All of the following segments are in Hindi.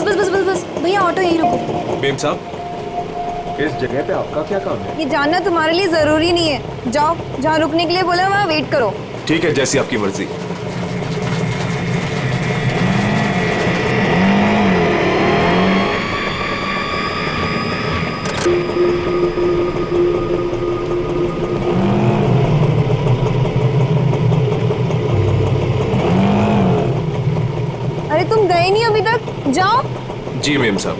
बस बस बस बस बस भैया ऑटो यहीं रुको। मेम साहब, इस जगह पे आपका क्या काम है? ये जानना तुम्हारे लिए जरूरी नहीं है। जाओ, जहाँ रुकने के लिए बोला वहाँ वेट करो। ठीक है, जैसी आपकी मर्जी। अरे तुम गए नहीं अभी तक, जाओ। जी मेम साहब।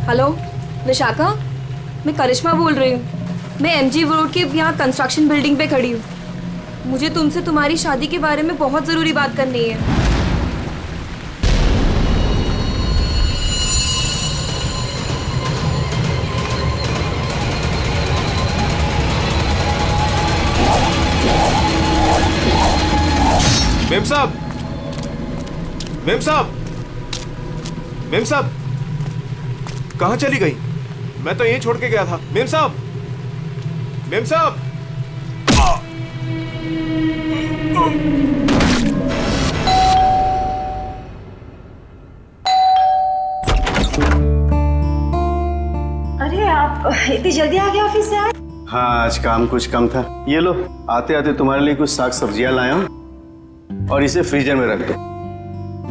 हेलो विशाखा, मैं करिश्मा बोल रही हूँ। मैं एमजी रोड के यहाँ कंस्ट्रक्शन बिल्डिंग पे खड़ी हूँ। मुझे तुमसे तुम्हारी शादी के बारे में बहुत ज़रूरी बात करनी है। मेम साहब, मेम साहब, मेम साहब, कहाँ चली गई? मैं तो यहीं छोड़ के गया था। मेम साहब, मेम साहब। अरे आप इतनी जल्दी आ गए ऑफिस से आज? हाँ, आज काम कुछ कम था। ये लो, आते आते तुम्हारे लिए कुछ साग सब्जियां लाया हूँ और इसे फ्रीजर में रख दो।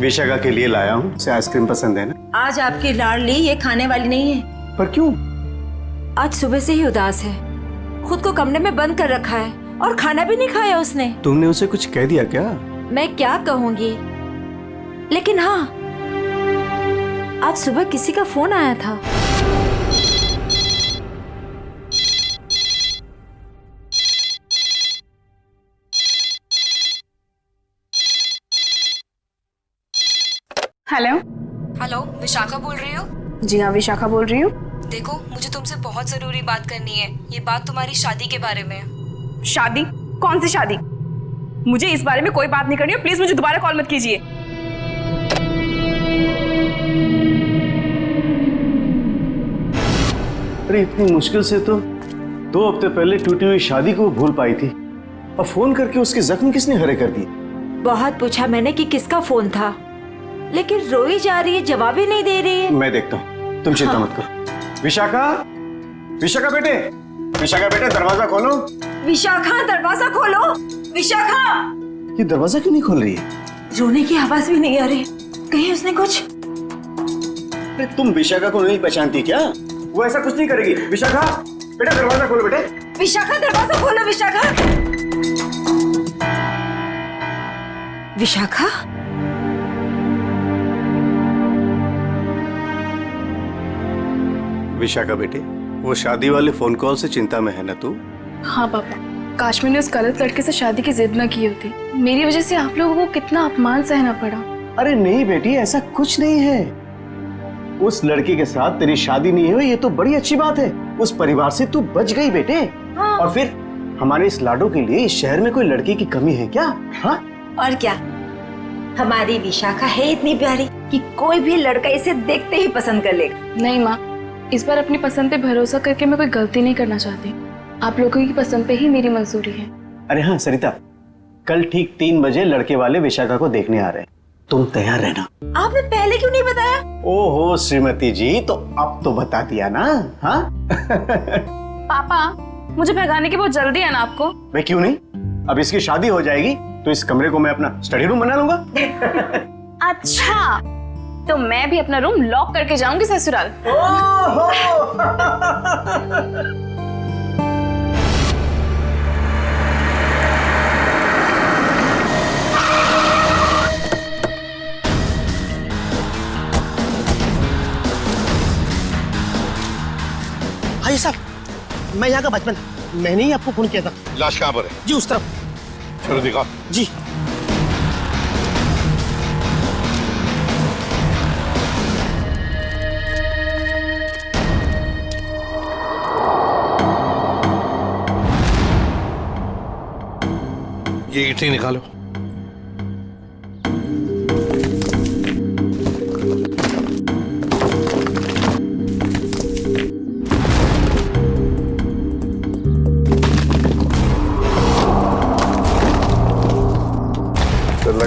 विशाखा के लिए लाया हूँ, उसे आइसक्रीम पसंद है ना? आज आपकी लाडली ये खाने वाली नहीं है। पर क्यों? आज सुबह से ही उदास है, खुद को कमरे में बंद कर रखा है और खाना भी नहीं खाया उसने। तुमने उसे कुछ कह दिया क्या? मैं क्या कहूँगी, लेकिन हाँ, आज सुबह किसी का फोन आया था। हेलो। हेलो, विशाखा बोल रही हो? जी हाँ, विशाखा बोल रही हूँ। देखो, मुझे तुमसे बहुत ज़रूरी बात करनी है। ये बात तुम्हारी शादी के बारे में है। शादी? कौन सी शादी? मुझे इस बारे में कोई बात नहीं करनी है। प्लीज मुझे दोबारा कॉल मत कीजिए। अरे इतनी मुश्किल से तो 2 हफ्ते पहले टूटी हुई शादी को भूल पाई थी, और फोन करके उसके जख्म किसने हरे कर दिए? बहुत पूछा मैंने कि किसका फोन था, लेकिन रोई जा रही है, जवाब ही नहीं दे रही है। मैं देखता हूँ, तुम चिंता मत करो। विशाखा, विशाखा बेटे, विशाखा बेटे, दरवाजा खोलो। विशाखा, दरवाजा खोलो। विशाखा! ये दरवाजा क्यों नहीं खोल रही है? रोने की आवाज भी नहीं आ रही। कहीं उसने कुछ? अरे तुम विशाखा को नहीं पहचानती क्या? वो ऐसा कुछ नहीं करेगी। विशाखा बेटा, दरवाजा खोलो बेटे। विशाखा, दरवाजा खोलो। विशाखा! विशाखा? विशाखा बेटे, वो शादी वाले फोन कॉल से चिंता में है ना तू? हाँ पापा, काश मैंने उस गलत लड़के से शादी की जिद न की होती। मेरी वजह से आप लोगों को कितना अपमान सहना पड़ा। अरे नहीं बेटी, ऐसा कुछ नहीं है। उस लड़की के साथ तेरी शादी नहीं हुई, ये तो बड़ी अच्छी बात है। उस परिवार से तू बच गई बेटे। हाँ। और फिर हमारे इस लाडो के लिए इस शहर में कोई लड़की की कमी है क्या? हाँ? और क्या, हमारी विशाखा है इतनी प्यारी कि कोई भी लड़का इसे देखते ही पसंद कर लेगा। नहीं माँ, इस बार अपनी पसंद पे भरोसा करके मैं कोई गलती नहीं करना चाहती। आप लोगों की पसंद पे ही मेरी मंजूरी है। अरे हाँ सरिता, कल ठीक 3 बजे लड़के वाले विशाखा को देखने आ रहे हैं, तुम तैयार रहना। आपने पहले क्यों नहीं बताया? ओहो श्रीमती जी, तो अब तो बता दिया ना। हाँ? पापा, मुझे भगाने की बहुत जल्दी है ना आपको? मैं क्यों नहीं, अब इसकी शादी हो जाएगी तो इस कमरे को मैं अपना स्टडी रूम बना लूंगा। अच्छा, तो मैं भी अपना रूम लॉक करके जाऊंगी ससुराल। भाई साहब, मैं यहाँ का बचपन, मैंने ही आपको फोन किया था। लाश कहाँ पर है? जी उस तरफ। चलो दिखा। जी। ये ईंटें निकालो।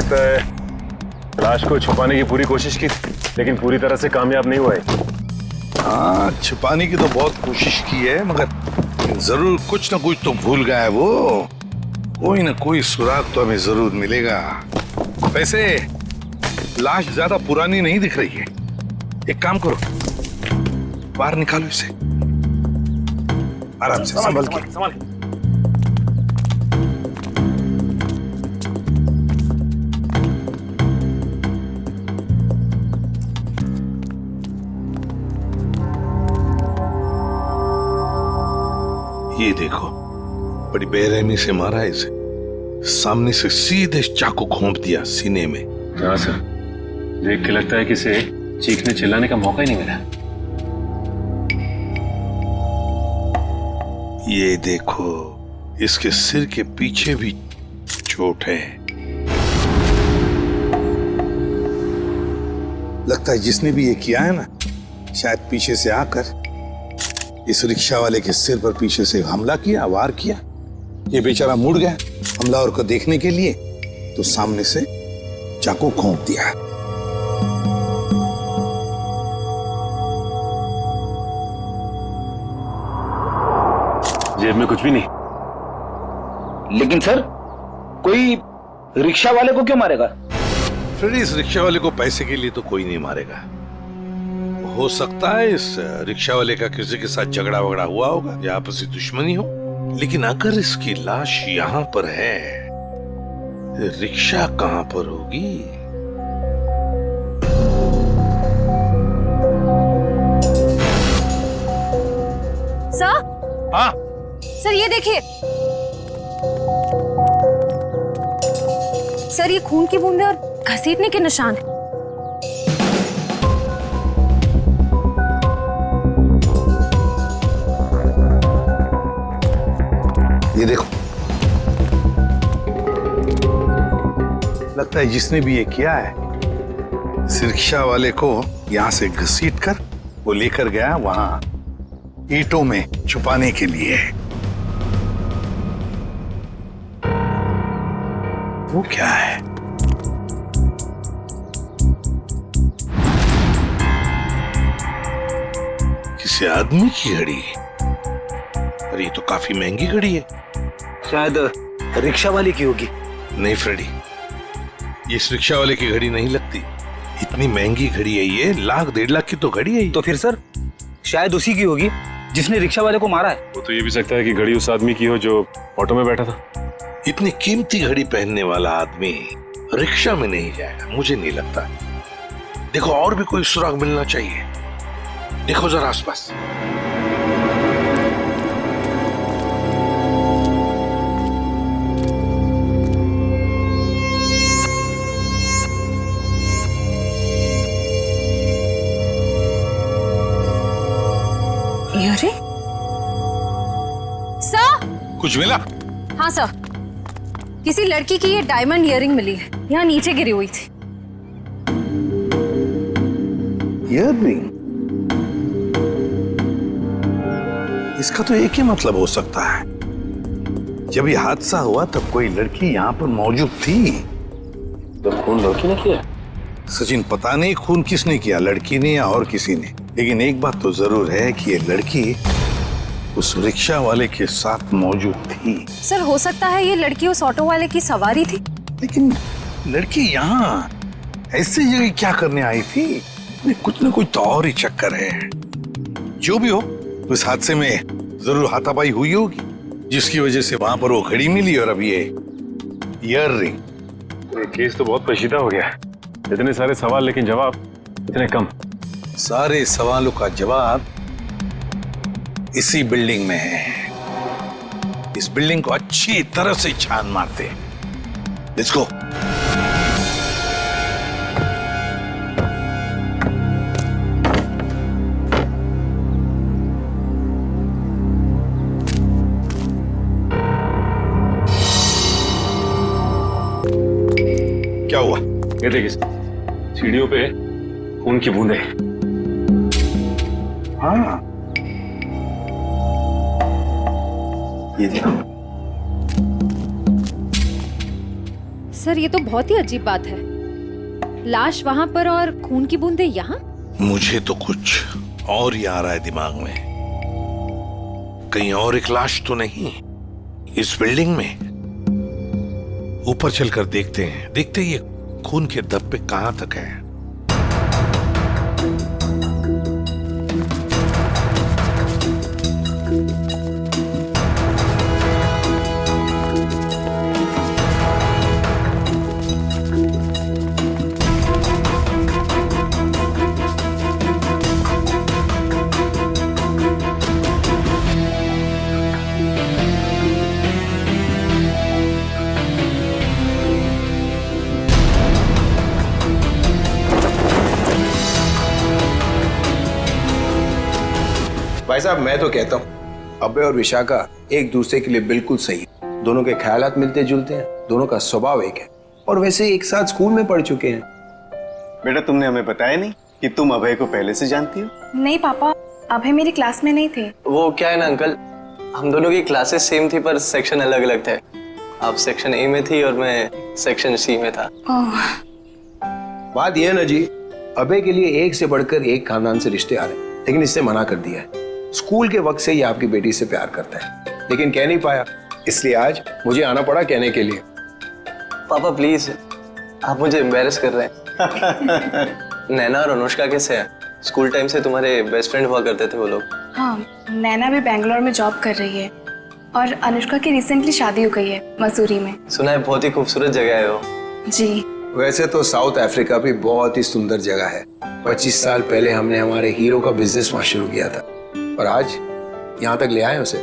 लगता है लाश को छुपाने की पूरी कोशिश की लेकिन पूरी तरह से कामयाब नहीं हुआ है। हाँ, छुपाने की तो बहुत कोशिश की है मगर जरूर कुछ ना कुछ तो भूल गया है वो। कोई ना कोई सुराग तो हमें जरूर मिलेगा। वैसे लाश ज्यादा पुरानी नहीं दिख रही है। एक काम करो, बाहर निकालो इसे आराम से, संभल के। ये देखो, बड़ी बेरहमी से मारा है इसे। सामने से सीधे चाकू घोंप दिया सीने में। हाँ सर, देख के लगता है कि इसे चीखने चिल्लाने का मौका ही नहीं मिला। ये देखो, इसके सिर के पीछे भी चोट है। लगता है जिसने भी ये किया है ना, शायद पीछे से आकर इस रिक्शा वाले के सिर पर पीछे से हमला किया, वार किया। ये बेचारा मुड़ गया हमलावर को देखने के लिए, तो सामने से चाकू घोंप दिया। जेब में कुछ भी नहीं। लेकिन सर, कोई रिक्शा वाले को क्यों मारेगा? फिर इस रिक्शा वाले को पैसे के लिए तो कोई नहीं मारेगा। हो सकता है इस रिक्शा वाले का किसी के साथ झगड़ा वगड़ा हुआ होगा या आपसी दुश्मनी हो, लेकिन अगर इसकी लाश यहाँ पर है, रिक्शा कहाँ पर होगी? सर, हाँ सर ये देखिए सर, ये खून की बूंदें और घसीटने के निशान हैं। ये देखो, लगता है जिसने भी ये किया है, इस रिक्शा वाले को यहाँ से घसीट कर वो लेकर गया वहां ईंटों में छुपाने के लिए। वो क्या है? किसी आदमी की घड़ी? अरे ये तो काफी महंगी घड़ी है। शायद रिक्शा वाले की होगी। नहीं फ्रेडी, ये इस रिक्शा वाले की घड़ी नहीं लगती। इतनी महंगी घड़ी है ये, 1,00,000-1,50,000 की तो घड़ी है ये। तो फिर सर, शायद उसी की होगी जिसने रिक्शा वाले को मारा है। वो तो ये भी सकता है कि घड़ी उस आदमी की हो जो ऑटो में बैठा था। इतनी कीमती घड़ी पहनने वाला आदमी रिक्शा में नहीं जाएगा, मुझे नहीं लगता। देखो, और भी कोई सुराग मिलना चाहिए। देखो जरा आसपास। अरे सर, कुछ मिला? हाँ सर, किसी लड़की की ये डायमंड इयररिंग मिली है, यहाँ नीचे गिरी हुई थी। इयररिंग? इसका तो एक ही मतलब हो सकता है, जब ये हादसा हुआ तब कोई लड़की यहाँ पर मौजूद थी। तो खून लड़की ने किया? सचिन, पता नहीं खून किसने किया, लड़की ने या और किसी ने, लेकिन एक बात तो जरूर है कि ये लड़की उस रिक्शा वाले के साथ मौजूद थी। सर, हो सकता है ये लड़की उस ऑटो वाले की सवारी थी। लेकिन लड़की यहाँ ऐसी जगह क्या करने आई थी? कुछ ना कुछ तो और ही चक्कर है। जो भी हो, उस हादसे में जरूर हाथापाई हुई होगी, जिसकी वजह से वहां पर वो घड़ी मिली और अब ये इयररिंग। ये केस तो बहुत पेचीदा हो गया। इतने सारे सवाल लेकिन जवाब इतने कम। सारे सवालों का जवाब इसी बिल्डिंग में है। इस बिल्डिंग को अच्छी तरह से छान मारते हैं। Let's go. क्या हुआ? ये देखिए, सीढ़ियों पे खून की बूंदें। हाँ, ये देखो। सर ये तो बहुत ही अजीब बात है। लाश वहाँ पर और खून की बूंदें यहाँ। मुझे तो कुछ और ही आ रहा है दिमाग में। कहीं और एक लाश तो नहीं इस बिल्डिंग में? ऊपर चलकर देखते हैं ये खून के धब्बे कहां तक है। भाई साहब मैं तो कहता हूँ अभय और विशाखा एक दूसरे के लिए बिल्कुल सही है। दोनों के ख्यालात मिलते जुलते हैं, दोनों का स्वभाव एक है और वैसे एक साथ स्कूल में पढ़ चुके हैं। बेटा तुमने हमें बताया नहीं कि तुम अभय को पहले से जानती हो? नहीं पापा, अभय मेरी क्लास में नहीं थे। वो क्या है ना अंकल, हम दोनों की क्लासेस सेम थी पर सेक्शन अलग अलग थे। आप सेक्शन ए में थी और मैं सेक्शन सी में था। बात यह है ना जी, अभय के लिए एक से बढ़कर एक खानदान से रिश्ते आ रहे हैं, लेकिन इससे मना कर दिया है। स्कूल के वक्त से ही आपकी बेटी से प्यार करता है, लेकिन कह नहीं पाया, इसलिए आज मुझे आना पड़ा कहने के लिए। पापा प्लीज, आप मुझे एम्बैरेस कर रहे हैं। नैना और अनुष्का कैसे हैं? स्कूल टाइम से तुम्हारे बेस्ट फ्रेंड हुआ करते थे वो लोग। हाँ, नैना भी बैंगलोर में जॉब कर रही है और अनुष्का की रिसेंटली शादी हो गई है मसूरी में। सुना है बहुत ही खूबसूरत जगह है वो। जी। वैसे तो साउथ अफ्रीका भी बहुत ही सुंदर जगह है। 25 साल पहले हमने हमारे हीरो का बिजनेस वहां शुरू किया था और आज यहाँ तक ले आए उसे।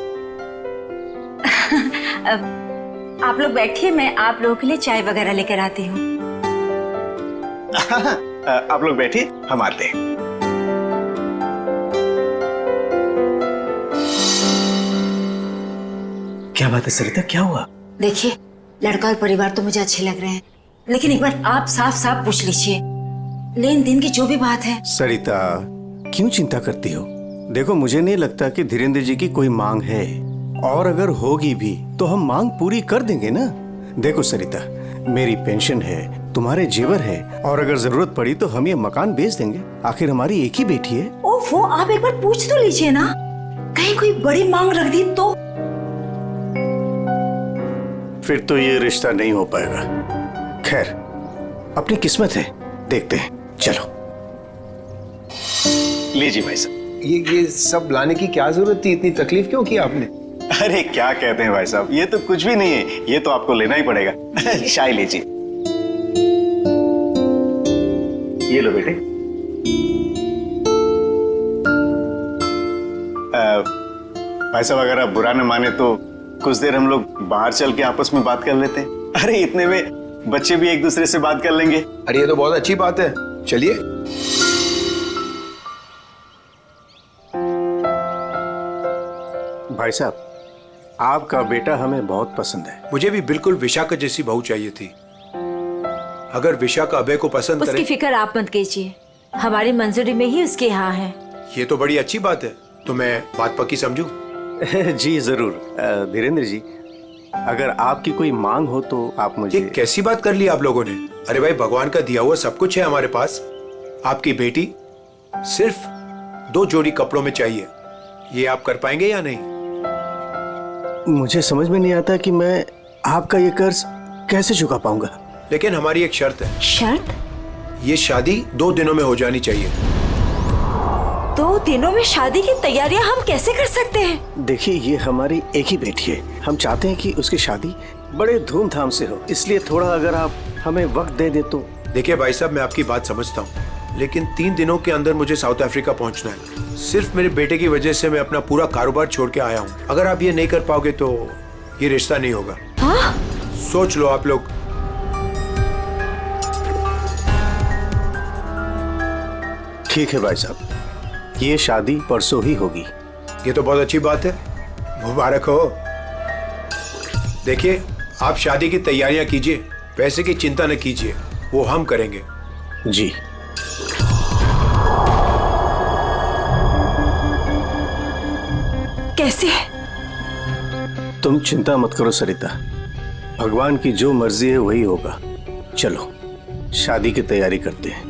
आप लोग बैठिए, मैं आप लोगों के लिए चाय वगैरह लेकर आती हूँ। आप लोग बैठिए, हम आते हैं। क्या बात है सरिता, क्या हुआ? देखिए, लड़का और परिवार तो मुझे अच्छे लग रहे हैं, लेकिन एक बार आप साफ साफ पूछ लीजिए, लेन देन की जो भी बात है। सरिता क्यों चिंता करती हो? देखो मुझे नहीं लगता कि धीरेन्द्र जी की कोई मांग है, और अगर होगी भी तो हम मांग पूरी कर देंगे ना। देखो सरिता, मेरी पेंशन है, तुम्हारे जेवर है, और अगर जरूरत पड़ी तो हम ये मकान बेच देंगे। आखिर हमारी एक ही बेटी है। ओफो, आप एक बार पूछ तो लीजिए ना, कहीं कोई बड़ी मांग रख दी तो। फिर तो ये रिश्ता नहीं हो पाएगा। खैर, अपनी किस्मत है, देखते हैं। चलो लीजिए भाई साहब। ये सब लाने की क्या जरूरत थी? इतनी तकलीफ क्यों की आपने? अरे क्या कहते हैं भाई साहब, ये तो कुछ भी नहीं है, ये तो आपको लेना ही पड़ेगा। चाय लीजिए। ये लो बेटे। भाई साहब अगर आप बुरा न माने तो कुछ देर हम लोग बाहर चल के आपस में बात कर लेते हैं। अरे इतने में बच्चे भी एक दूसरे से बात कर लेंगे। अरे ये तो बहुत अच्छी बात है, चलिए। भाई साहब, आपका बेटा हमें बहुत पसंद है। मुझे भी बिल्कुल विशाखा जैसी बहू चाहिए थी। अगर विशाखा अभय को पसंद उसकी फिक्र आप मत कीजिए, हमारी मंजूरी में ही उसके यहाँ है। ये तो बड़ी अच्छी बात है, तो मैं बात पक्की समझूं? जी जरूर। धीरेन्द्र जी, अगर आपकी कोई मांग हो तो आप मुझे। ये कैसी बात कर ली आप लोगों ने? अरे भाई, भगवान का दिया हुआ सब कुछ है हमारे पास। आपकी बेटी सिर्फ 2 जोड़ी कपड़ों में चाहिए, ये आप कर पाएंगे या नहीं? मुझे समझ में नहीं आता कि मैं आपका ये कर्ज कैसे चुका पाऊंगा। लेकिन हमारी एक शर्त है। शर्त? ये शादी 2 दिनों में हो जानी चाहिए। 2 दिनों में शादी की तैयारियां हम कैसे कर सकते हैं? देखिए, ये हमारी एक ही बेटी है, हम चाहते हैं कि उसकी शादी बड़े धूमधाम से हो, इसलिए थोड़ा अगर आप हमें वक्त दे दे तो। देखिए भाई साहब, मैं आपकी बात समझता हूँ, लेकिन 3 दिनों के अंदर मुझे साउथ अफ्रीका पहुंचना है। सिर्फ मेरे बेटे की वजह से मैं अपना पूरा कारोबार छोड़ के आया हूँ। अगर आप ये नहीं कर पाओगे तो ये रिश्ता नहीं होगा। हाँ? सोच लो आप लोग। ठीक है भाई साहब, ये शादी परसों ही होगी। ये तो बहुत अच्छी बात है, मुबारक हो। देखिए, आप शादी की तैयारियां कीजिए, पैसे की चिंता न कीजिए, वो हम करेंगे। जी। कैसे? तुम चिंता मत करो सरिता, भगवान की जो मर्जी है वही होगा। चलो शादी की तैयारी करते हैं।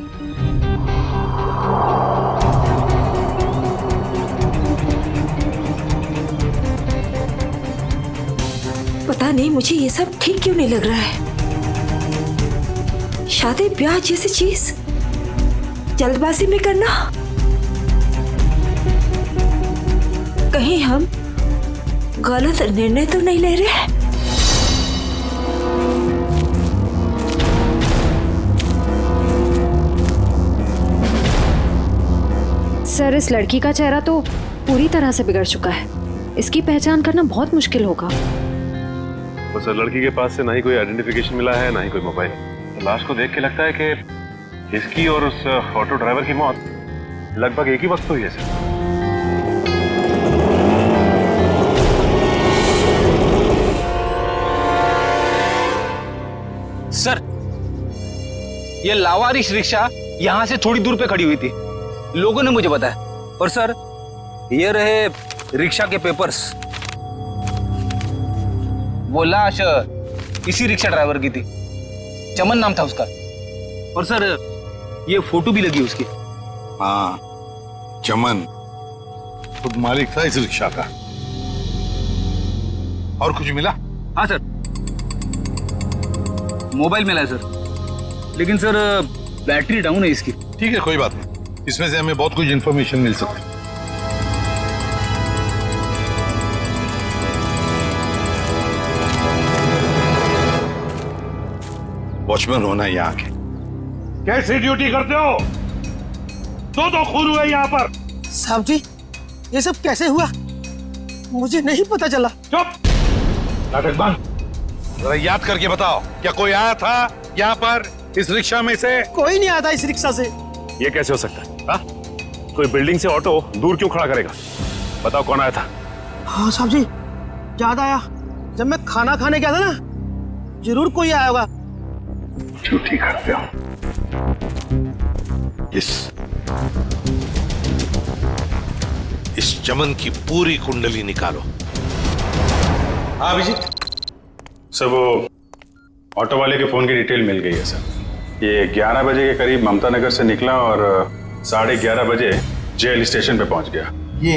पता नहीं मुझे ये सब ठीक क्यों नहीं लग रहा है। शादी ब्याह जैसी चीज जल्दबाजी में करना, कहीं हम गलत निर्णय तो नहीं ले रहे? सर, इस लड़की का चेहरा तो पूरी तरह से बिगड़ चुका है। इसकी पहचान करना बहुत मुश्किल होगा। तो सर, लड़की के पास से ना ही कोई आइडेंटिफिकेशन मिला है, ना ही कोई मोबाइल। तो लाश को देख के लगता है कि इसकी और उस ऑटो ड्राइवर की मौत लगभग एक ही वक्त हुई है सर, ये लावारिश रिक्शा यहाँ से थोड़ी दूर पे खड़ी हुई थी, लोगों ने मुझे बताया। और सर, ये रहे रिक्शा के पेपर्स। वो लाश इसी रिक्शा ड्राइवर की थी, चमन नाम था उसका। और सर, ये फोटो भी लगी उसकी। हाँ, चमन खुद मालिक था इस रिक्शा का। और कुछ मिला? हाँ सर, मोबाइल मिला है सर, लेकिन सर बैटरी डाउन है इसकी। ठीक है, कोई बात नहीं, इसमें से हमें बहुत कुछ इंफॉर्मेशन मिल सकती है। वॉचमैन होना है यहाँ के। कैसी ड्यूटी करते हो? दो खून हुए यहाँ पर। साहब जी, ये सब कैसे हुआ? मुझे नहीं पता चला। चुप, नाटक बंद। जरा याद करके बताओ, क्या कोई आया था यहाँ पर इस रिक्शा में से? कोई नहीं आता इस रिक्शा से। ये कैसे हो सकता है? हाँ? कोई बिल्डिंग से ऑटो दूर क्यों खड़ा करेगा? बताओ कौन आया था? हाँ साहब जी, याद आया, जब मैं खाना खाने गया था ना, जरूर कोई आया होगा। झूठी करते हो। इस चमन की पूरी कुंडली निकालो। हाँ अभिजीत। सर, वो ऑटो वाले के फोन की डिटेल मिल गई है सर। ये 11 बजे के करीब ममता नगर से निकला और 11:30 बजे जेल स्टेशन पे पहुंच गया। ये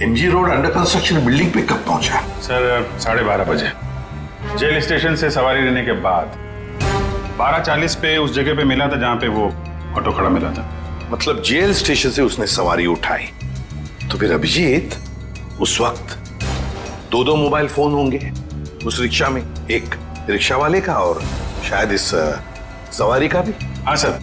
MG road under construction building पे कब पहुंचा? सर, 12:30 बजे। जेल स्टेशन से सवारी लेने के बाद 12:40 पे उस जगह पे मिला था जहां पे वो ऑटो खड़ा मिला था। मतलब जेल स्टेशन से उसने सवारी उठाई, तो फिर अभिजीत उस वक्त दो मोबाइल फोन होंगे उस रिक्शा में, एक रिक्शा वाले का और शायद इस सवारी का भी। हाँ सर,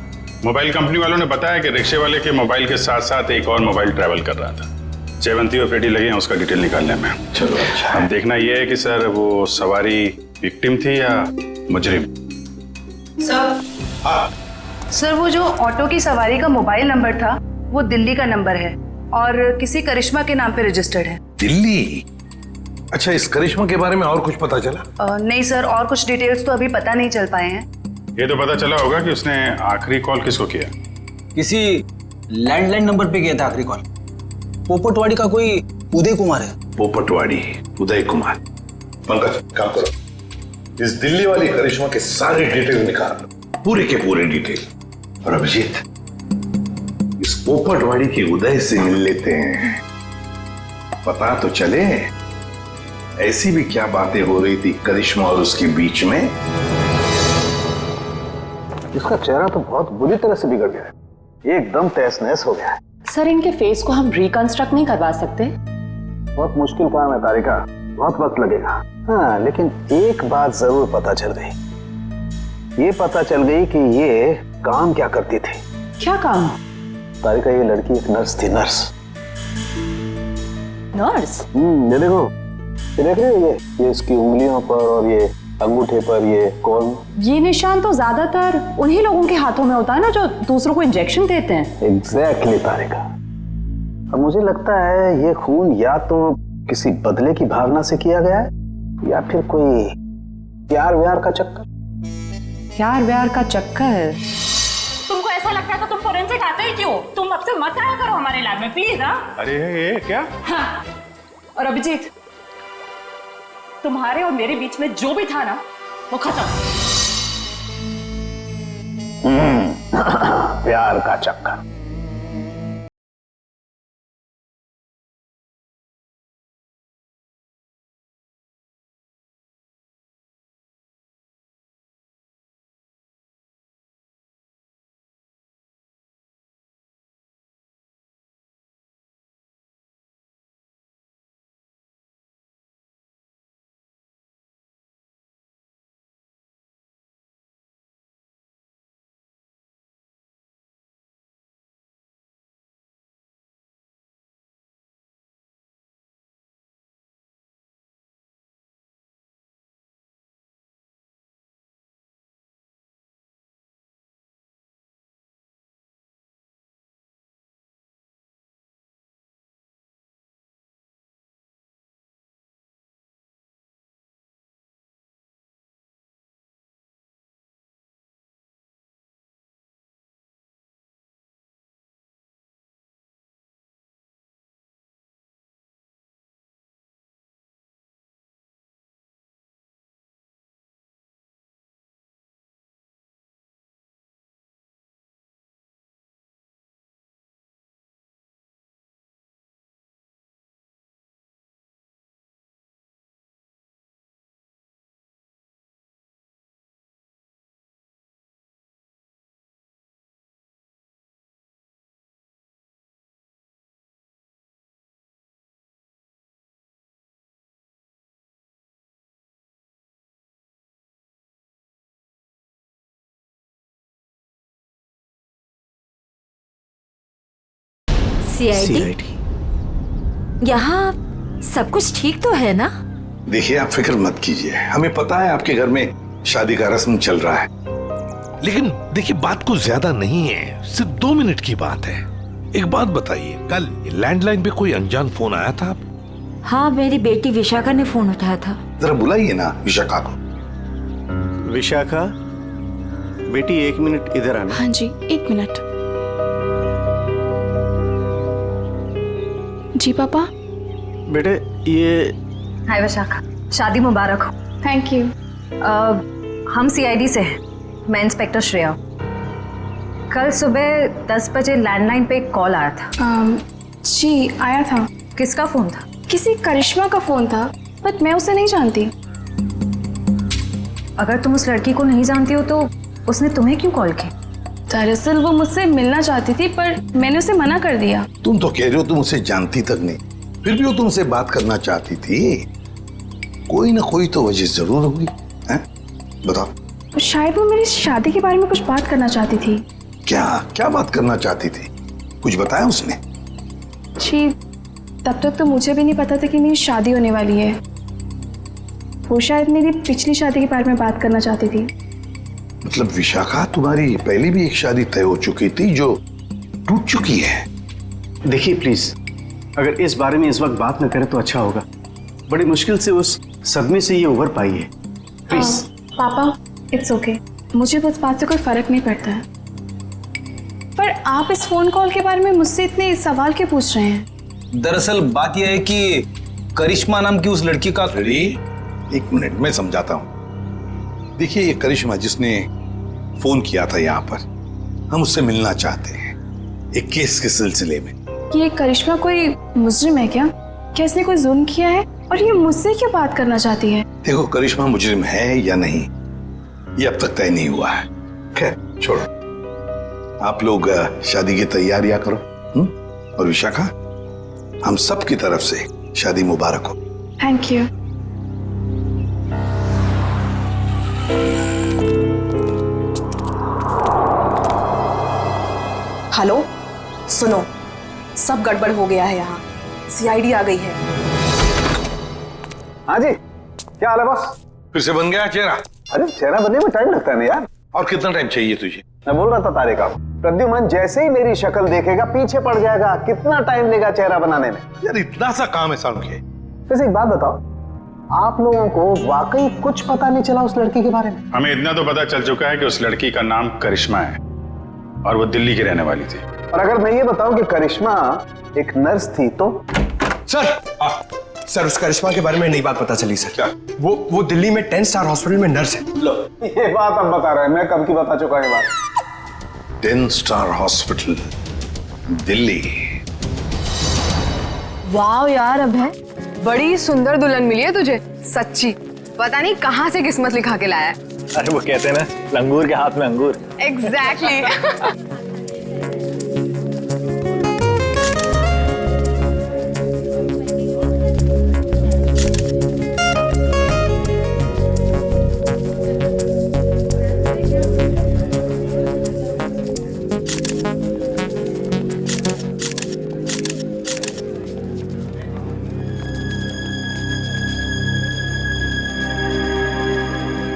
मोबाइल कंपनी वालों ने बताया कि रिक्शे वाले के मोबाइल के साथ साथ एक और मोबाइल ट्रैवल कर रहा था। जयवंती और पेटी लगे हैं उसका डिटेल निकालने में। चलो अच्छा। अब देखना यह है कि सर वो सवारी विक्टिम थी या मुजरिम। सर, हाँ सर, वो जो ऑटो की सवारी का मोबाइल नंबर था वो दिल्ली का नंबर है और किसी करिश्मा के नाम पे रजिस्टर्ड है। दिल्ली? अच्छा, इस करिश्मा के बारे में और कुछ पता चला? नहीं सर, और कुछ डिटेल्स तो अभी पता नहीं चल पाए हैं। ये तो पता चला होगा कि उसने आखिरी कॉल किसको किया। किसी लैंडलाइन नंबर पे किया था आखिरी कॉल। पोपटवाड़ी का कोई उदय कुमार है। पोपटवाड़ी, उदय कुमार। पंकज, काम करो, इस दिल्ली वाली करिश्मा के सारे डिटेल निकाल लो, पूरे के पूरे डिटेल। और अभिजीत, इस पोपटवाड़ी के उदय से मिल लेते हैं, पता तो चले ऐसी भी क्या बातें हो रही थी करिश्मा और उसके बीच में। इसका चेहरा तो बहुत बुरी तरह से बिगड़ गया है, एकदम तहस नहस हो गया है। सर, इनके फेस को हम रिकंस्ट्रक्ट नहीं करवा सकते? बहुत मुश्किल काम है तारिका, बहुत वक्त लगेगा। हाँ, लेकिन एक बात जरूर पता चल गई। ये पता चल गई कि ये काम क्या करती थी। क्या काम? तारिका, ये लड़की एक नर्स थी। नर्स? ये देखो, ये देख रहे हो, ये इसकी उंगलियों पर और ये अंगूठे पर ये कौन? ये निशान तो ज्यादातर उन्हीं लोगों के हाथों में होता है ना जो दूसरों को इंजेक्शन देते हैं। एग्जैक्टली तारिका। अब मुझे लगता है ये खून या तो किसी बदले की भावना से किया गया है या फिर कोई प्यार व्यार का चक्कर। प्यार व्यार का चक्कर? तुमको ऐसा लगता है तो तुम फोरेंसिक आते ही क्यों? तुम अब से मत आया करो हमारे लैब में प्लीज। हाँ, अरे ये क्या? हाँ। और अभिजीत, तुम्हारे और मेरे बीच में जो भी था ना वो खत्म। प्यार का चक्कर। CID? यहाँ सब कुछ ठीक तो है ना? देखिए, आप फिक्र मत कीजिए, हमें पता है आपके घर में शादी का रस्म चल रहा है, लेकिन देखिए बात कुछ ज्यादा नहीं है, सिर्फ 2 मिनट की बात है। एक बात बताइए, कल लैंडलाइन पे कोई अनजान फोन आया था? हाँ, मेरी बेटी विशाखा ने फोन उठाया था। जरा बुलाइए ना विशाखा को। विशाखा बेटी 1 मिनट इधर आना। हाँ जी, 1 मिनट। जी पापा। बेटे ये हाय विशाखा, शादी मुबारक हो। Thank you. हम CID से हैं, मैं इंस्पेक्टर श्रेया। कल सुबह 10 बजे लैंडलाइन पे एक कॉल आया था। जी आया था। किसका फोन था? किसी करिश्मा का फोन था, बट मैं उसे नहीं जानती। अगर तुम उस लड़की को नहीं जानती हो तो उसने तुम्हें क्यों कॉल की? दरअसल वो मुझसे मिलना चाहती थी, पर मैंने उसे मना कर दिया। तुम तो कह रहे हो तुम उसे जानती तक नहीं, फिर भी वो तुमसे बात करना चाहती थी। कोई ना कोई तो वजह जरूर होगी, हैं? बताओ। शायद वो मेरी शादी के बारे में कुछ बात करना चाहती थी। क्या क्या बात करना चाहती थी? कुछ बताया उसने? जी, तब तक तो मुझे भी नहीं पता था कि मेरी शादी होने वाली है। वो शायद मेरी पिछली शादी के बारे में बात करना चाहती थी। मतलब विशाखा, तुम्हारी पहले भी एक शादी तय हो चुकी थी जो टूट चुकी है। देखिए प्लीज, अगर इस बारे में इस वक्त बात न करें तो अच्छा होगा। बड़ी मुश्किल से उस सदमे से ये उभर पाई है। प्लीज। पापा, इट्स ओके, मुझे उस बात से कोई फर्क नहीं पड़ता है। पर आप इस फोन कॉल के बारे में मुझसे इतने सवाल क्यों पूछ रहे हैं? दरअसल बात यह है कि करिश्मा नाम की उस लड़की का। एक मिनट, मैं समझाता हूँ। देखिए, ये करिश्मा जिसने फोन किया था यहाँ पर, हम उससे मिलना चाहते हैं एक केस के सिलसिले में। ये करिश्मा कोई मुजरिम है क्या? क्या इसने कोई जुल्म किया है और ये मुझसे क्यों बात करना चाहती है? देखो, करिश्मा मुजरिम है या नहीं ये अब तक तय नहीं हुआ है। खैर छोड़ो, आप लोग शादी की तैयारियां करो। और विशाखा, हम सब की तरफ से शादी मुबारक हो। Thank you. हेलो, सुनो, सब गड़बड़ हो गया है यहाँ। CID आ गई है। हाँ जी, क्या हाल है बॉस? फिर से बन गया चेहरा? अरे चेहरा बनने में टाइम लगता है ना यार। और कितना टाइम चाहिए तुझे? मैं बोल रहा था तारिका, प्रद्युमन जैसे ही मेरी शक्ल देखेगा पीछे पड़ जाएगा। कितना टाइम लेगा चेहरा बनाने में? यार इतना सा काम है सामने। वैसे एक बात बताओ, आप लोगों को वाकई कुछ पता नहीं चला उस लड़की के बारे में? हमें इतना तो पता चल चुका है कि उस लड़की का नाम करिश्मा है और वो दिल्ली की रहने वाली थी। और अगर मैं ये बताऊं कि करिश्मा एक नर्स थी तो? सर, उस करिश्मा के बारे में नई बात पता चली सर। क्या? वो दिल्ली में 10 स्टार हॉस्पिटल में नर्स है। लो, ये बात अब बता रहे हैं, मैं कब की बता चुका ये बात। 10 स्टार हॉस्पिटल, दिल्ली। वाह यार अभय, बड़ी सुंदर दुल्हन मिली है तुझे, सच्ची। पता नहीं कहाँ से किस्मत लिखा के लाया है। अरे वो कहते हैं ना, लंगूर के हाथ में अंगूर। एग्जैक्टली।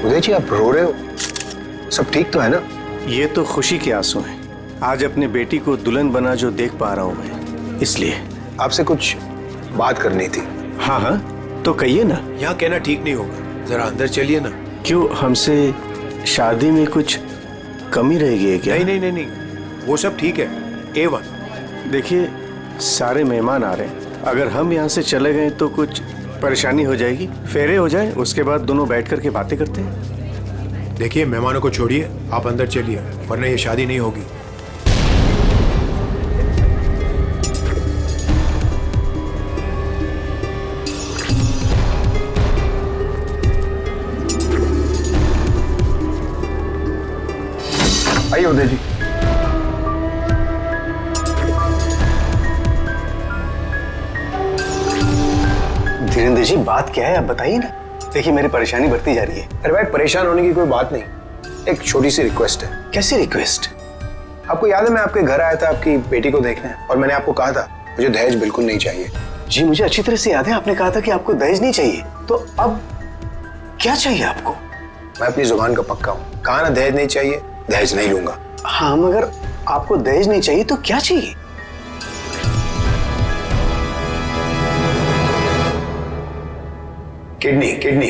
उदय जी, आप रो रहे हो? सब ठीक तो है ना? ये तो खुशी के आंसू हैं। आज अपने बेटी को दुल्हन बना जो देख पा रहा हूँ मैं, इसलिए। आपसे कुछ बात करनी थी। हाँ हाँ, तो कहिए ना। यहाँ कहना ठीक नहीं होगा, जरा अंदर चलिए ना। क्यों, हमसे शादी में कुछ कमी रह गई है क्या? नहीं नहीं नहीं नहीं, वो सब ठीक है, A1। देखिए, सारे मेहमान आ रहे हैं, अगर हम यहाँ से चले गए तो कुछ परेशानी हो जाएगी। फेरे हो जाए, उसके बाद दोनों बैठ करके बातें करते हैं। देखिए, मेहमानों को छोड़िए, आप अंदर चलिए, वरना ये शादी नहीं होगी। आइए उदय जी। धीरेन्द्र जी, बात क्या है आप बताइए ना। देखिए, मेरी परेशानी बढ़ती जा रही है। अरे भाई, परेशान होने की कोई बात नहीं, एक छोटी सी रिक्वेस्ट है। कैसी रिक्वेस्ट? आपको याद है मैं आपके घर आया था आपकी बेटी को देखने, और मैंने आपको कहा था मुझे दहेज बिल्कुल नहीं चाहिए। जी मुझे अच्छी तरह से याद है, आपने कहा था कि आपको दहेज नहीं चाहिए। तो अब क्या चाहिए आपको? मैं अपनी जुबान का पक्का हूँ, कहा ना दहेज नहीं चाहिए, दहेज नहीं लूंगा। हाँ, मगर आपको दहेज नहीं चाहिए तो क्या चाहिए? किडनी। Kidney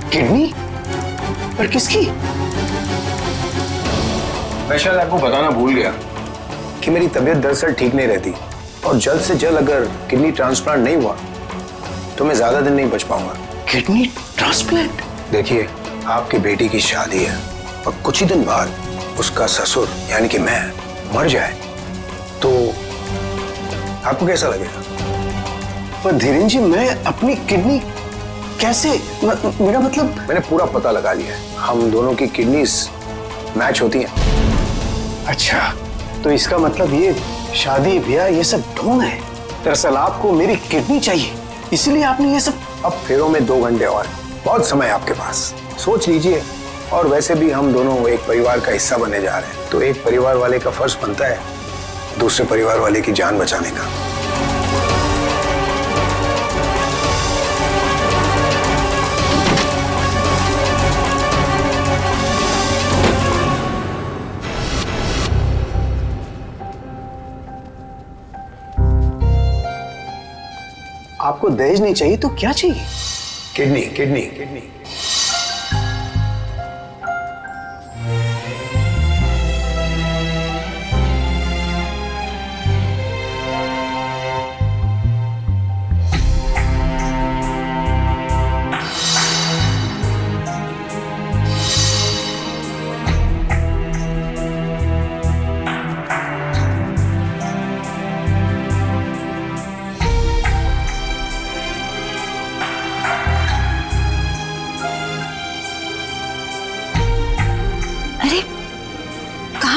kidney? पर किसकी? मैं शायद आपको बताना भूल गया कि मेरी तबीयत दरअसल ठीक नहीं रहती, और जल्द से जल्द अगर किडनी ट्रांसप्लांट नहीं हुआ तो मैं ज्यादा दिन नहीं बच पाऊंगा। Kidney transplant? देखिए, आपकी बेटी की शादी है, और कुछ ही दिन बाद उसका ससुर यानी कि मैं मर जाए तो आपको कैसा लगेगा? पर धीरेन्द्र जी, मैं अपनी किडनी कैसे, मेरा मतलब। मैंने पूरा पता लगा लिया है, हम दोनों की किडनीज मैच होती हैं। अच्छा, तो इसका मतलब ये शादी ब्याह ये सब ढोंग है। दरअसल आपको मेरी किडनी चाहिए, इसलिए आपने ये सब। अब फेरों में 2 घंटे और, बहुत समय है आपके पास, सोच लीजिए। और वैसे भी हम दोनों एक परिवार का हिस्सा बनने जा रहे हैं, तो एक परिवार वाले का फर्ज बनता है दूसरे परिवार वाले की जान बचाने का। आपको दहेज नहीं चाहिए तो क्या चाहिए? किडनी। किडनी किडनी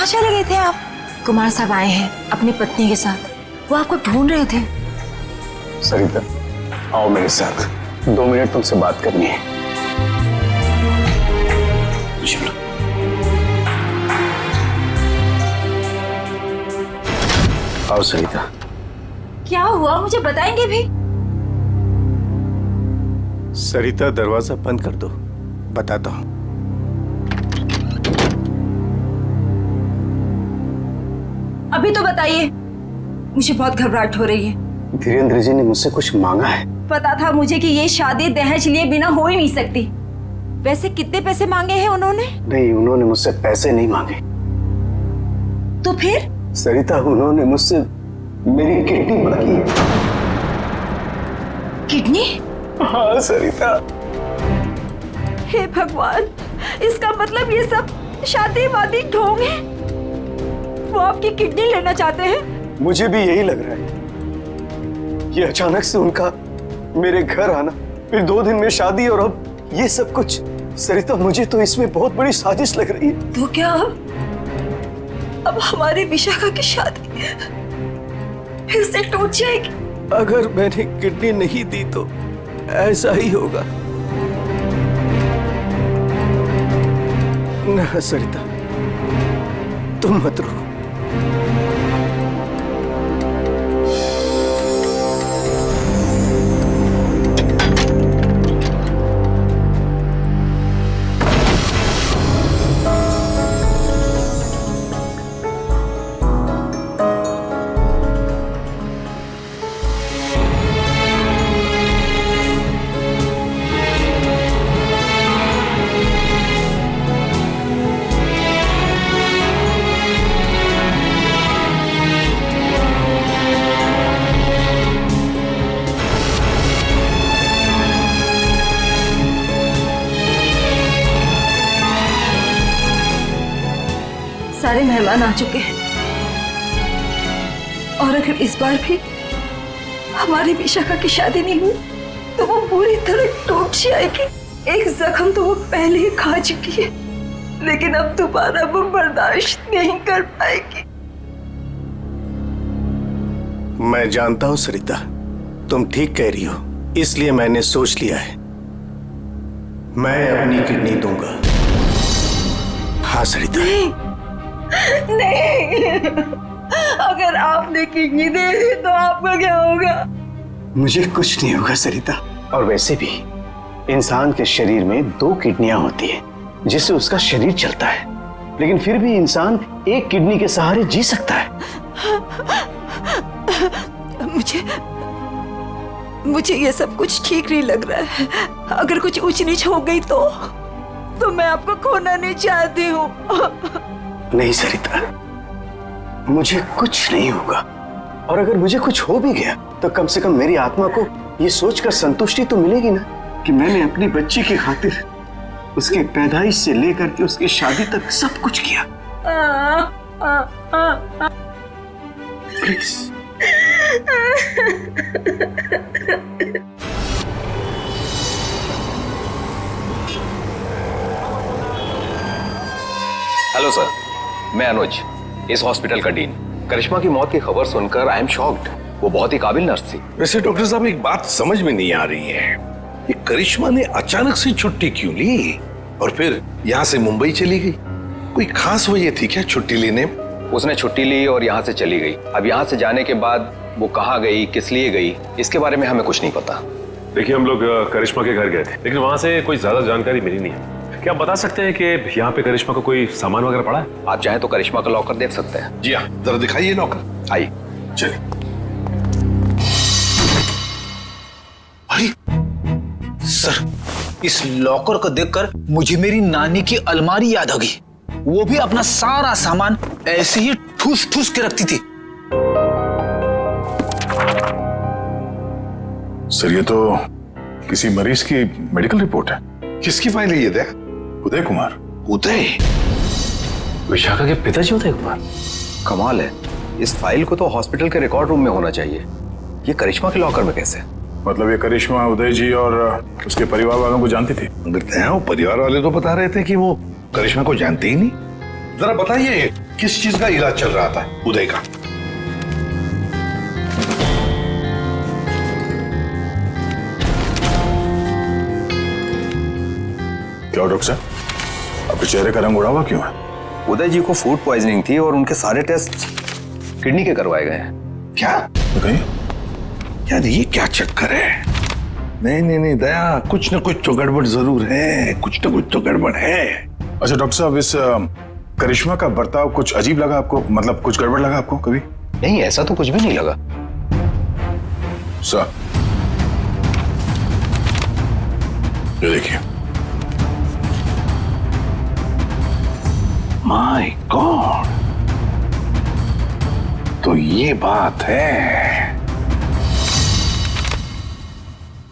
चले गए थे आप? कुमार साहब आए हैं अपनी पत्नी के साथ, वो आपको ढूंढ रहे थे। सरिता, आओ मेरे साथ, 2 मिनट तुमसे बात करनी है। चलो। आओ सरिता। क्या हुआ, मुझे बताएंगे भी? सरिता, दरवाजा बंद कर दो, बताता हूँ। अभी तो बताइए, मुझे बहुत घबराहट हो रही है। धीरेन्द्र जी ने मुझसे कुछ मांगा है। पता था मुझे कि ये शादी दहेज लिए बिना हो ही नहीं सकती। वैसे कितने पैसे मांगे हैं उन्होंने? नहीं, उन्होंने मुझसे पैसे नहीं मांगे। तो फिर? सरिता, उन्होंने मुझसे मेरी किडनी मांगी है। किडनी? हाँ सरिता, हे भगवान, इसका मतलब ये सब शादी वादी ढोंग है। वो आपकी किडनी लेना चाहते हैं। मुझे भी यही लग रहा है। ये अचानक से उनका मेरे घर आना, फिर 2 दिन में शादी और अब ये सब कुछ। सरिता, मुझे तो इसमें बहुत बड़ी साजिश लग रही है। तो क्या अब हमारी विशाखा की शादी फिर से टूट जाएगी? अगर मैंने किडनी नहीं दी तो ऐसा ही होगा। ना सरिता, तुम मत रो। सारे मेहमान आ चुके हैं और अगर इस बार भी हमारी विशाखा की शादी नहीं हुई तो वो पूरी तरह टूट जाएगी। एक जख्म तो वो पहले ही खा चुकी है, लेकिन अब दोबारा वो बर्दाश्त नहीं कर पाएगी। मैं जानता हूं सरिता, तुम ठीक कह रही हो, इसलिए मैंने सोच लिया है, मैं अपनी किडनी दूंगा। हाँ सरिता। नहीं, अगर आपने किडनी दे दी तो आपका क्या होगा? मुझे कुछ नहीं होगा सरिता। और वैसे भी इंसान के शरीर में 2 किडनियां होती है जिससे उसका शरीर चलता है, लेकिन फिर भी इंसान एक किडनी के सहारे जी सकता है। मुझे ये सब कुछ ठीक नहीं लग रहा है। अगर कुछ ऊंच नीच हो गई तो मैं आपको खोना नहीं चाहती हूँ। नहीं सरिता, मुझे कुछ नहीं होगा, और अगर मुझे कुछ हो भी गया तो कम से कम मेरी आत्मा को ये सोचकर संतुष्टि तो मिलेगी ना कि मैंने अपनी बच्ची की खातिर उसके पैदाइश से लेकर के उसकी शादी तक सब कुछ किया। प्लीज। हेलो सर, मैं अनुज, इस हॉस्पिटल का डीन। करिश्मा की मौत की खबर सुनकर आई एम शॉक्ड। वो बहुत ही काबिल नर्स थी। वैसे डॉक्टर साहब, एक बात समझ में नहीं आ रही है, ये करिश्मा ने अचानक से छुट्टी क्यों ली और फिर यहाँ से मुंबई चली गई? कोई खास वजह थी क्या छुट्टी लेने में? उसने छुट्टी ली और यहाँ से चली गई। अब यहाँ से जाने के बाद वो कहाँ गई, किस लिए गई, इसके बारे में हमें कुछ नहीं पता। देखिए, हम लोग करिश्मा के घर गए थे, लेकिन वहाँ से कोई ज्यादा जानकारी मिली नहीं है। क्या आप बता सकते हैं कि यहाँ पे करिश्मा को कोई सामान वगैरह पड़ा है? आप चाहें तो करिश्मा का लॉकर देख सकते हैं। जी हाँ, जरा दिखाइए लॉकर। आइए। चलिए। अरे सर, इस लॉकर को देखकर मुझे मेरी नानी की अलमारी याद आ गई। वो भी अपना सारा सामान ऐसे ही ठूस ठूस के रखती थी। सर, ये तो किसी मरीज की मेडिकल रिपोर्ट है। किसकी फाइल है ये? दे उदय कुमार। उदय? विशाखा के पिताजी उदय कुमार? कमाल है, इस फाइल को तो हॉस्पिटल के रिकॉर्ड रूम में होना चाहिए। ये करिश्मा के लॉकर में कैसे? मतलब ये करिश्मा उदय जी और उसके परिवार वालों को जानती थी? वो परिवार वाले तो बता रहे थे कि वो करिश्मा को जानते ही नहीं। जरा बताइए, किस चीज का इलाज चल रहा था उदय का? क्या डॉक्टर साहब, आपके चेहरे का रंग उड़ा हुआ क्यों है? उदय जी को फूड पॉइजनिंग थी और उनके सारे टेस्ट किडनी के करवाए गए हैं। क्या? यार ये क्या चक्कर है? नहीं दया, कुछ न कुछ तो गड़बड़ जरूर है, कुछ न कुछ तो गड़बड़ है। अच्छा डॉक्टर साहब, इस करिश्मा का बर्ताव कुछ अजीब लगा आपको? मतलब कुछ गड़बड़ लगा आपको कभी? नहीं, ऐसा तो कुछ भी नहीं लगा सर। ये देखिए। माय गॉड, तो ये बात है।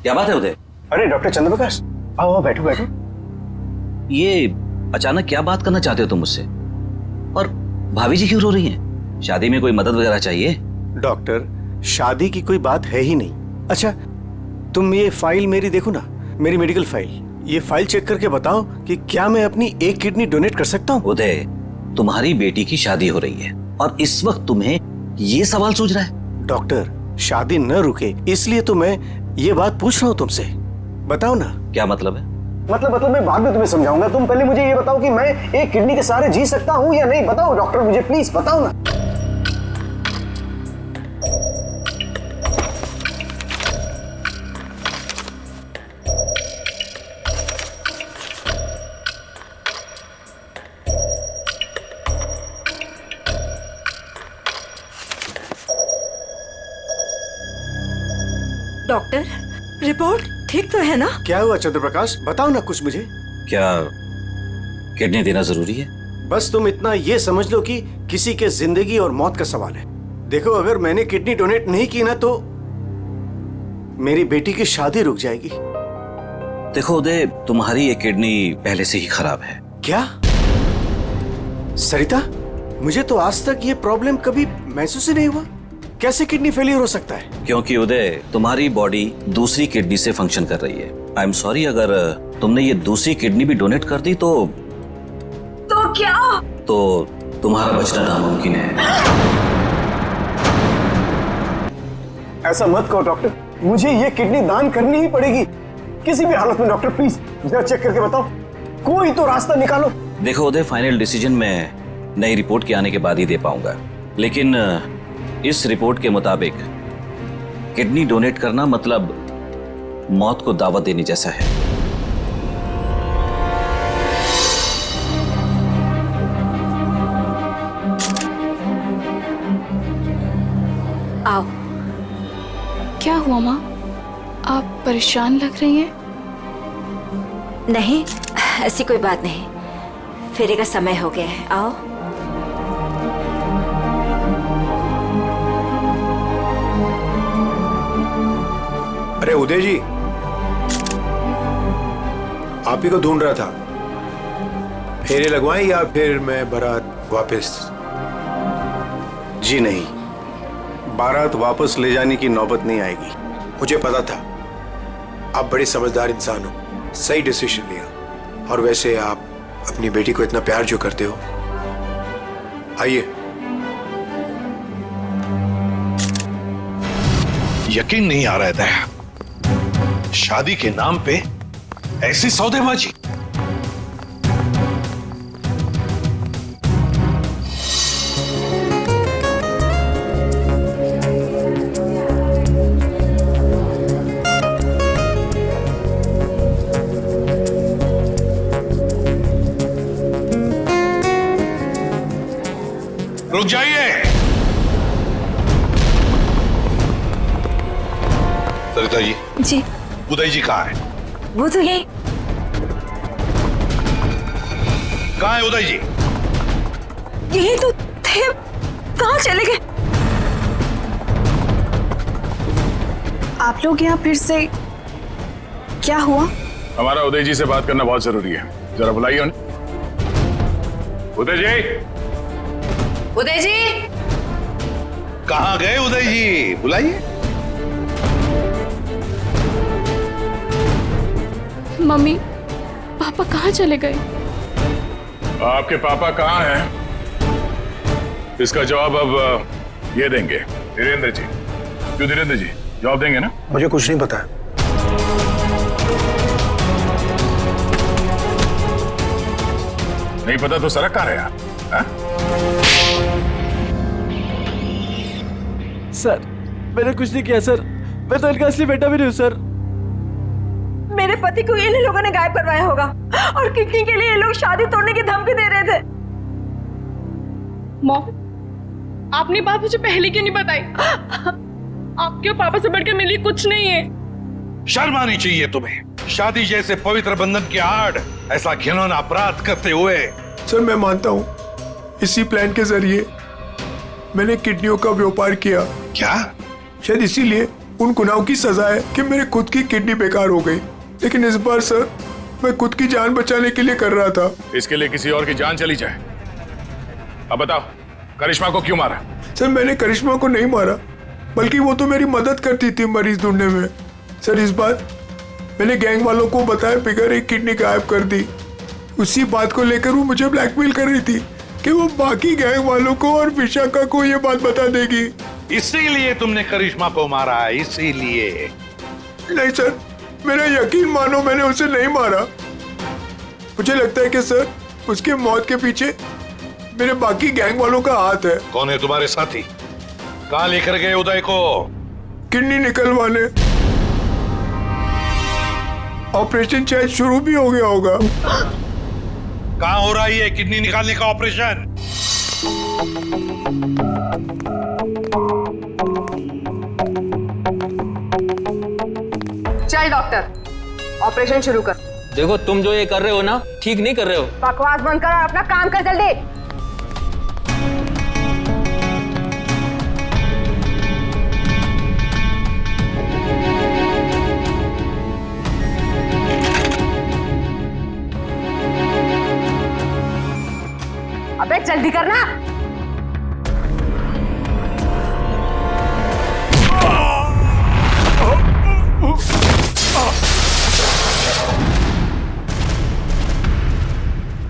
क्या बात है उदय? अरे डॉक्टर चंद्रप्रकाश, आओ बैठो बैठो। ये अचानक क्या बात करना चाहते हो तुम मुझसे? और भाभी जी क्यों रो रही हैं? शादी में कोई मदद वगैरह चाहिए? डॉक्टर, शादी की कोई बात है ही नहीं। अच्छा, तुम ये फाइल मेरी देखो ना, मेरी मेडिकल फाइल। ये फाइल चेक करके बताओ कि क्या मैं अपनी एक किडनी डोनेट कर सकता हूँ? उदय, तुम्हारी बेटी की शादी हो रही है और इस वक्त तुम्हें ये सवाल सूझ रहा है? डॉक्टर, शादी न रुके इसलिए तो मैं ये बात पूछ रहा हूँ तुमसे। बताओ ना। क्या मतलब है? मतलब मैं बाद में तुम्हें समझाऊंगा। तुम पहले मुझे ये बताओ कि मैं एक किडनी के सहारे जी सकता हूँ या नहीं। बताओ डॉक्टर, मुझे प्लीज बताओ ना। डॉक्टर, रिपोर्ट ठीक तो है ना? क्या हुआ चंद्रप्रकाश, बताओ ना कुछ मुझे। क्या किडनी देना जरूरी है? बस तुम इतना ये समझ लो कि किसी के जिंदगी और मौत का सवाल है। देखो, अगर मैंने किडनी डोनेट नहीं की ना तो मेरी बेटी की शादी रुक जाएगी। देखो उदय, तुम्हारी ये किडनी पहले से ही खराब है। क्या सरिता, मुझे तो आज तक ये प्रॉब्लम कभी महसूस ही नहीं हुआ। कैसे किडनी फेलियर हो सकता है? क्योंकि उदय, तुम्हारी बॉडी दूसरी किडनी से फंक्शन कर रही है। आई एम सॉरी, अगर तुमने ये दूसरी किडनी भी डोनेट कर दी तो क्या? तो तुम्हारा बचना नामुमकिन है। ऐसा मत कहो डॉक्टर, मुझे ये किडनी दान करनी ही पड़ेगी किसी भी हालत में। डॉक्टर प्लीज जरा चेक करके बताओ, कोई तो रास्ता निकालो। देखो उदय, फाइनल डिसीजन मैं नई रिपोर्ट के आने के बाद ही दे पाऊंगा, लेकिन इस रिपोर्ट के मुताबिक किडनी डोनेट करना मतलब मौत को दावत देने जैसा है। आओ। क्या हुआ माँ, आप परेशान लग रही हैं? नहीं, ऐसी कोई बात नहीं। फेरे का समय हो गया है, आओ। अरे उदय जी, आप ही को ढूंढ रहा था। फेरे लगवाएं या फिर मैं बारात वापस? जी नहीं, बारात वापस ले जाने की नौबत नहीं आएगी। मुझे पता था, आप बड़े समझदार इंसान हो, सही डिसीजन लिया। और वैसे आप अपनी बेटी को इतना प्यार जो करते हो, आइए। यकीन नहीं आ रहा है दया, शादी के नाम पे ऐसी सौदेबाजी। रुक जाइए। सरिता जी। जी। उदय जी कहाँ है? वो तो यही। कहाँ है उदय जी? यही तो थे, कहाँ चले गए? आप लोग यहाँ फिर से, क्या हुआ? हमारा उदय जी से बात करना बहुत जरूरी है, जरा बुलाइए उन्हें। उदय जी। उदय जी। कहाँ गए उदय जी? बुलाइए। मम्मी, पापा कहाँ चले गए? आपके पापा कहाँ हैं? इसका जवाब अब ये देंगे धीरेन्द्र जी। क्यों धीरेन्द्र जी, जवाब देंगे ना? मुझे कुछ नहीं पता। नहीं पता तो सड़क कहाँ रहे आप? सर, मैंने कुछ नहीं किया सर, मैं तो इनका असली बेटा भी नहीं हूँ सर। मेरे पति को इन लोगों ने गायब करवाया होगा और किडनी के लिए ये लोग शादी तोड़ने की धमकी दे रहे थे। मॉम, आपने बात मुझे पहले क्यों नहीं बताई? आपके और पापा से बढ़कर मेरे लिए कुछ नहीं है। शर्म आनी चाहिए तुम्हें। शादी जैसे पवित्र बंधन की आड़ ऐसा घिनौना अपराध करते हुए। सर, मैं मानता हूँ इसी प्लान के जरिए मैंने किडनियों का व्यापार किया। क्या? शायद इसीलिए उन गुनाहों की सजा है कि मेरे खुद की किडनी बेकार हो गई। लेकिन इस बार सर, मैं खुद की जान बचाने के लिए कर रहा था। इसके लिए किसी और की जान चली जाए? अब बताओ, करिश्मा को क्यों मारा? सर मैंने करिश्मा को नहीं मारा, बल्कि वो तो मेरी मदद करती थी मरीज ढूंढने में। सर इस बार मैंने गैंग वालों को बताया बगैर एक किडनी गायब कर दी। उसी बात को लेकर वो मुझे ब्लैकमेल कर रही थी कि वो बाकी गैंग वालों को और विशाखा को ये बात बता देगी। इसीलिए तुमने करिश्मा को मारा है? इसीलिए? नहीं सर, मेरा यकीन मानो, मैंने उसे नहीं मारा। मुझे लगता है कि सर उसके मौत के पीछे मेरे बाकी गैंग वालों का हाथ है। कौन है तुम्हारे साथी? कहाँ लेकर गए उदय को? किडनी निकलवाने। ऑपरेशन शायद शुरू भी हो गया होगा। कहाँ हो रहा है ये किडनी निकालने का ऑपरेशन? चल डॉक्टर, ऑपरेशन शुरू कर। देखो तुम जो ये कर रहे हो ना, ठीक नहीं कर रहे हो। बकवास बंद कर और अपना काम कर जल्दी। अबे जल्दी करना।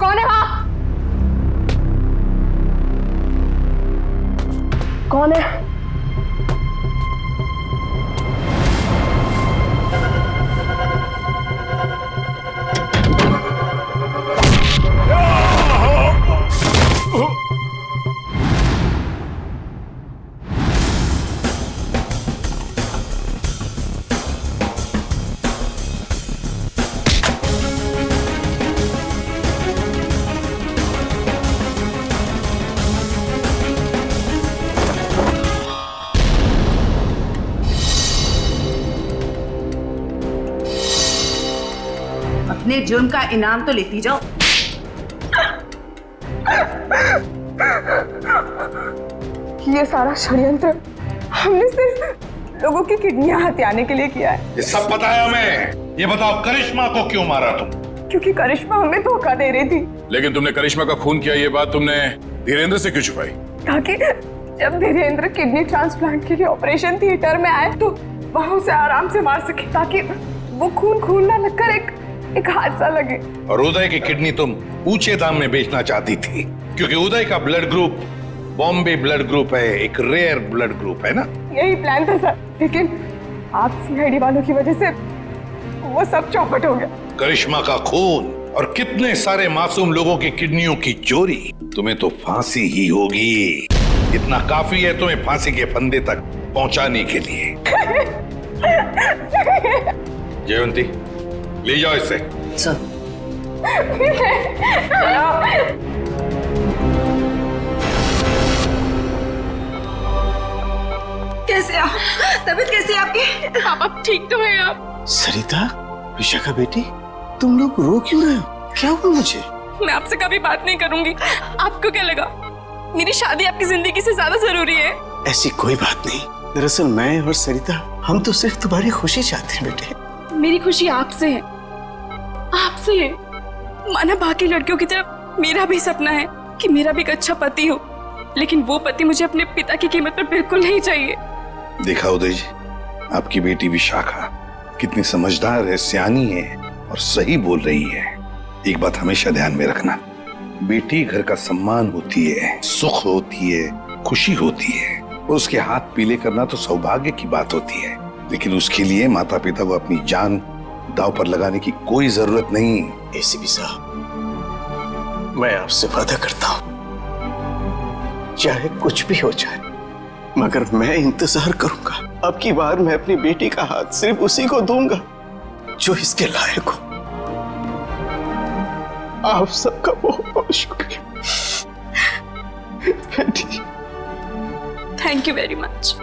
कौन है वहां? कौन है? अपने जुर्म का इनाम तो लेती जाओ। ये सारा षड्यंत्र हमने सिर्फ लोगों की किडनियां हथियाने के लिए किया है। ये सब पता है हमें। ये बताओ करिश्मा को क्यों मारा तुम? क्योंकि करिश्मा हमें धोखा दे रही थी। लेकिन तुमने करिश्मा का खून किया, ये बात तुमने धीरेंद्र से क्यों छुपाई? ताकि जब धीरेंद्र किडनी ट्रांसप्लांट के लिए ऑपरेशन थिएटर में आए तो वहां उसे आराम से मार सके, ताकि वो खून ना लगकर एक हादसा लगे। और उदय की किडनी तुम ऊंचे दाम में बेचना चाहती थी, क्योंकि उदय का blood group Bombay blood group है, एक रेयर ब्लड ग्रुप है ना? यही प्लान था सर, लेकिन आप सीआईडी वालों की वजह से वो सब चौपट हो गया। करिश्मा का खून और कितने सारे मासूम लोगों की किडनियों की चोरी, तुम्हें तो फांसी ही होगी। इतना काफी है तुम्हें फांसी के फंदे तक पहुंचाने के लिए। जयवंती, ले जाओ इसे। सर कैसे आप? तबीयत कैसी है आपकी? पापा ठीक तो है आप? सरिता, विशाखा बेटी, तुम लोग रो क्यों रहे हो? क्या हुआ मुझे? मैं आपसे कभी बात नहीं करूंगी। आपको क्या लगा मेरी शादी आपकी जिंदगी से ज्यादा जरूरी है? ऐसी कोई बात नहीं। दरअसल मैं और सरिता, हम तो सिर्फ तुम्हारी खुशी चाहते हैं बेटे। मेरी खुशी आपसे है, आपसे है। माना बाकी लड़कियों की तरह मेरा भी सपना है कि मेरा भी एक अच्छा पति हो, लेकिन वो पति मुझे अपने पिता की कीमत पर बिल्कुल नहीं चाहिए। देखा उदय जी, आपकी बेटी विशाखा कितनी समझदार है, सियानी है और सही बोल रही है। एक बात हमेशा ध्यान में रखना, बेटी घर का सम्मान होती है, सुख होती है, खुशी होती है। और उसके हाथ पीले करना तो सौभाग्य की बात होती है, लेकिन उसके लिए माता पिता को अपनी जान दांव पर लगाने की कोई जरूरत नहीं। एसीपी साहब, मैं आपसे वादा करता हूं, चाहे कुछ भी हो जाए, मगर मैं इंतजार करूंगा। अब की बार मैं अपनी बेटी का हाथ सिर्फ उसी को दूंगा जो इसके लायक हो। आप सबका बहुत बहुत शुक्रिया बेटी। Thank you very much.